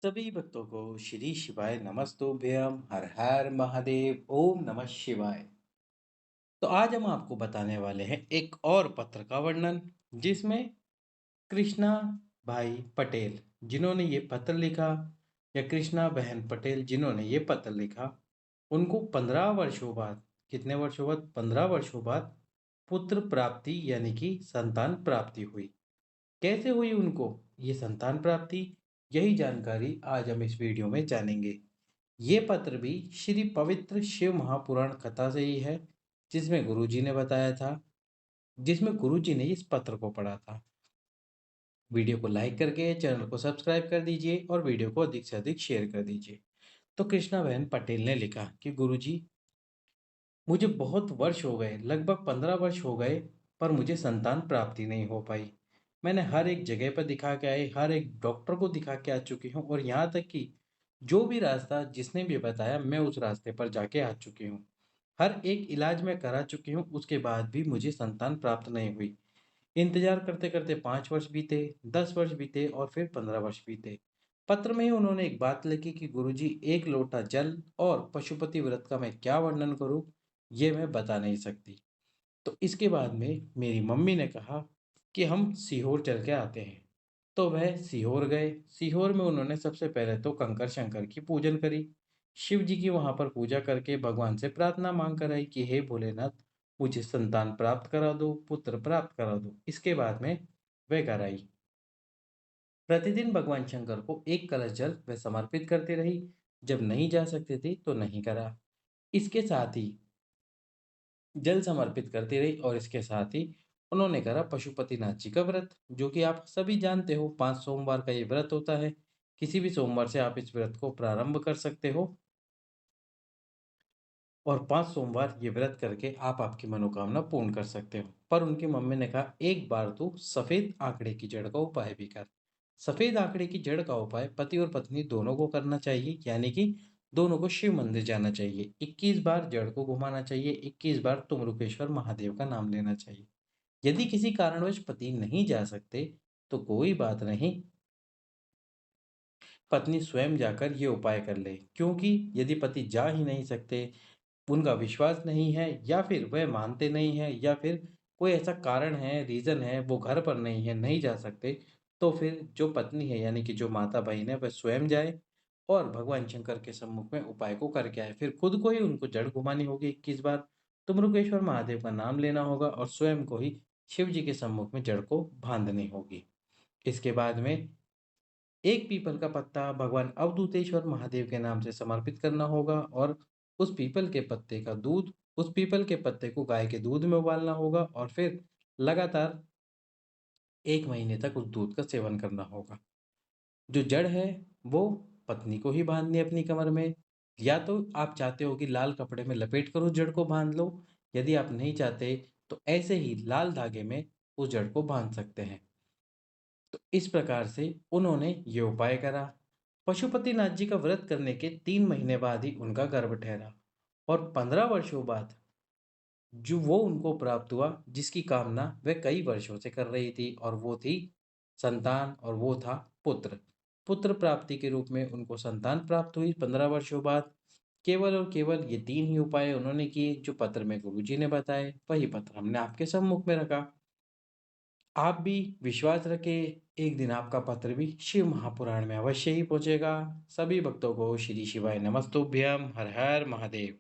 सभी भक्तों को श्री शिवाय नमस्तुभ्यम हर हर महादेव ओम नमः शिवाय। तो आज हम आपको बताने वाले हैं एक और पत्र का वर्णन जिसमें कृष्णा भाई पटेल जिन्होंने ये पत्र लिखा या कृष्णा बहन पटेल जिन्होंने ये पत्र लिखा उनको 15 वर्षों बाद कितने वर्षों बाद 15 वर्षों बाद पुत्र प्राप्ति यानी कि संतान प्राप्ति हुई। कैसे हुई उनको ये संतान प्राप्ति, यही जानकारी आज हम इस वीडियो में जानेंगे। ये पत्र भी श्री पवित्र शिव महापुराण कथा से ही है, जिसमें गुरुजी ने बताया था, जिसमें गुरुजी ने इस पत्र को पढ़ा था। वीडियो को लाइक करके चैनल को सब्सक्राइब कर दीजिए और वीडियो को अधिक से अधिक शेयर कर दीजिए। तो कृष्णा बहन पटेल ने लिखा कि गुरुजी, मुझे बहुत वर्ष हो गए, लगभग 15 वर्ष हो गए, पर मुझे संतान प्राप्ति नहीं हो पाई। मैंने हर एक जगह पर दिखा के आए, हर एक डॉक्टर को दिखा के आ चुकी हूँ और यहाँ तक कि जो भी रास्ता जिसने भी बताया मैं उस रास्ते पर जाके आ चुकी हूँ। हर एक इलाज मैं करा चुकी हूँ, उसके बाद भी मुझे संतान प्राप्त नहीं हुई। इंतजार करते करते 5 वर्ष बीते, 10 वर्ष बीते और फिर 15 वर्ष बीते। पत्र में ही उन्होंने एक बात लिखी कि गुरुजी, एक लोटा जल और पशुपति व्रत का मैं क्या वर्णन करूं, ये मैं बता नहीं सकती। तो इसके बाद में मेरी मम्मी ने कहा कि हम सीहोर चल के आते हैं। तो वह सीहोर गए। सीहोर में उन्होंने सबसे पहले तो कंकर शंकर की पूजन करी। शिव जी की वहां पर पूजा करके भगवान से प्रार्थना मांग कर आई कि हे भोलेनाथ, मुझे संतान प्राप्त करा दो, पुत्र प्राप्त करा दो। इसके बाद में वह घर आई। प्रतिदिन भगवान शंकर को एक कलश जल वह समर्पित करती रही। जब नहीं जा सकती थी तो नहीं करा। इसके साथ ही जल समर्पित करती रही और इसके साथ ही उन्होंने करा पशुपतिनाथ जी का व्रत, जो कि आप सभी जानते हो 5 सोमवार का ये व्रत होता है। किसी भी सोमवार से आप इस व्रत को प्रारंभ कर सकते हो और 5 सोमवार ये व्रत करके आप आपकी मनोकामना पूर्ण कर सकते हो। पर उनकी मम्मी ने कहा, एक बार तू सफेद आंकड़े की जड़ का उपाय भी कर। सफेद आंकड़े की जड़ का उपाय पति और पत्नी दोनों को करना चाहिए, यानी कि दोनों को शिव मंदिर जाना चाहिए। 21 बार जड़ को घुमाना चाहिए, 21 बार तुमरुकेश्वर महादेव का नाम लेना चाहिए। यदि किसी कारणवश पति नहीं जा सकते तो कोई बात नहीं, पत्नी स्वयं जाकर ये उपाय कर ले। क्योंकि यदि पति जा ही नहीं सकते, उनका विश्वास नहीं है या फिर वह मानते नहीं हैं या फिर कोई ऐसा कारण है, रीज़न है, वो घर पर नहीं है, नहीं जा सकते, तो फिर जो पत्नी है यानी कि जो माता बहन है वह स्वयं जाए और भगवान शंकर के सम्मुख में उपाय को करके आए। फिर खुद को ही उनको जड़ घुमानी होगी 21 बार, तुम्रुकेश्वर महादेव का नाम लेना होगा और स्वयं को ही शिव जी के सम्मुख में जड़ को बाँधनी होगी। इसके बाद में एक पीपल का पत्ता भगवान अवधूतेश्वर महादेव के नाम से समर्पित करना होगा और उस पीपल के पत्ते का दूध, उस पीपल के पत्ते को गाय के दूध में उबालना होगा और फिर लगातार 1 महीने तक उस दूध का सेवन करना होगा। जो जड़ है वो पत्नी को ही बांधनी है अपनी कमर में, या तो आप चाहते हो कि लाल कपड़े में लपेट कर उस जड़ को बांध लो। यदि आप नहीं चाहते तो ऐसे ही लाल धागे में उस जड़ को बांध सकते हैं। तो इस प्रकार से उन्होंने ये उपाय करा। पशुपतिनाथ जी का व्रत करने के 3 महीने बाद ही उनका गर्भ ठहरा और 15 वर्षों बाद जो वो उनको प्राप्त हुआ जिसकी कामना वह कई वर्षों से कर रही थी, और वो थी संतान और वो था पुत्र। पुत्र प्राप्ति के रूप में उनको संतान प्राप्त हुई 15 वर्षों बाद। केवल और केवल ये 3 ही उपाय उन्होंने किए जो पत्र में गुरुजी ने बताए, वही पत्र हमने आपके सम्मुख में रखा। आप भी विश्वास रखें, एक दिन आपका पत्र भी शिव महापुराण में अवश्य ही पहुंचेगा। सभी भक्तों को श्री शिवाय नमस्तुभ्यम हर हर महादेव।